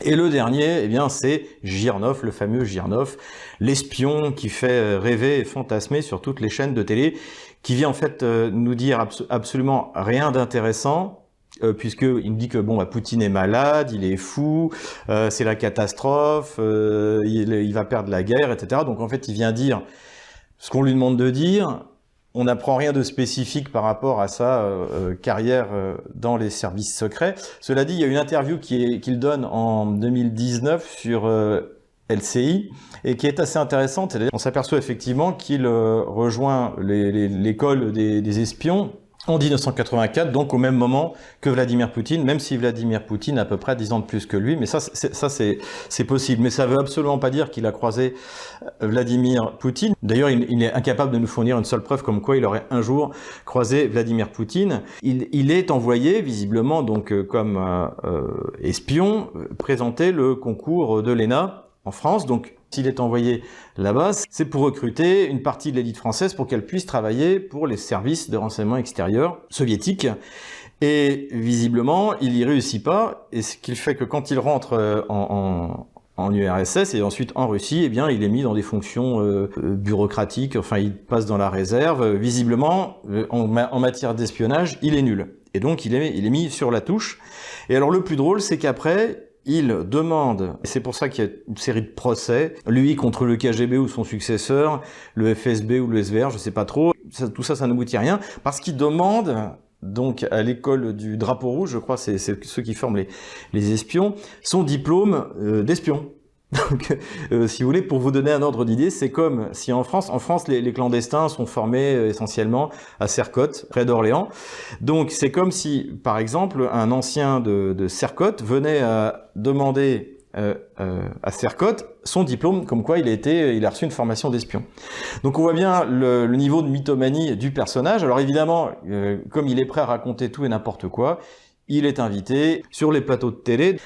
Et le dernier, eh bien, c'est Girnov, le fameux Girnov, l'espion qui fait rêver et fantasmer sur toutes les chaînes de télé, qui vient en fait nous dire absolument rien d'intéressant, puisqu'il nous dit que bon, bah, Poutine est malade, il est fou, c'est la catastrophe, il va perdre la guerre, etc. Donc en fait, il vient dire ce qu'on lui demande de dire. On n'apprend rien de spécifique par rapport à sa carrière dans les services secrets. Cela dit, il y a une interview qu'il donne en 2019 sur LCI et qui est assez intéressante. On s'aperçoit effectivement qu'il rejoint l'école des espions en 1984, donc au même moment que Vladimir Poutine, même si Vladimir Poutine a à peu près 10 ans de plus que lui, mais ça c'est possible. Mais ça veut absolument pas dire qu'il a croisé Vladimir Poutine. D'ailleurs, il est incapable de nous fournir une seule preuve comme quoi il aurait un jour croisé Vladimir Poutine. Il est envoyé, visiblement, donc comme espion, présenter le concours de l'ENA en France, donc s'il est envoyé là-bas, c'est pour recruter une partie de l'élite française pour qu'elle puisse travailler pour les services de renseignement extérieur soviétiques. Et visiblement, il y réussit pas, et ce qui fait que quand il rentre en URSS et ensuite en Russie, eh bien, il est mis dans des fonctions bureaucratiques, enfin, il passe dans la réserve. Visiblement, en matière d'espionnage, il est nul. Et donc, il est mis sur la touche. Et alors, le plus drôle, c'est qu'après, il demande, et c'est pour ça qu'il y a une série de procès, lui contre le KGB ou son successeur, le FSB ou le SVR, je sais pas trop, tout ça n'aboutit à rien, parce qu'il demande, donc à l'école du drapeau rouge, je crois, c'est ceux qui forment les espions, son diplôme d'espion. Donc, si vous voulez, pour vous donner un ordre d'idée, c'est comme si en France, les clandestins sont formés essentiellement à Sercotte, près d'Orléans. Donc, c'est comme si, par exemple, un ancien de Sercotte venait à demander à Sercotte son diplôme, comme quoi il a reçu une formation d'espion. Donc, on voit bien le niveau de mythomanie du personnage. Alors, évidemment, comme il est prêt à raconter tout et n'importe quoi, il est invité sur les plateaux de télé. Voilà.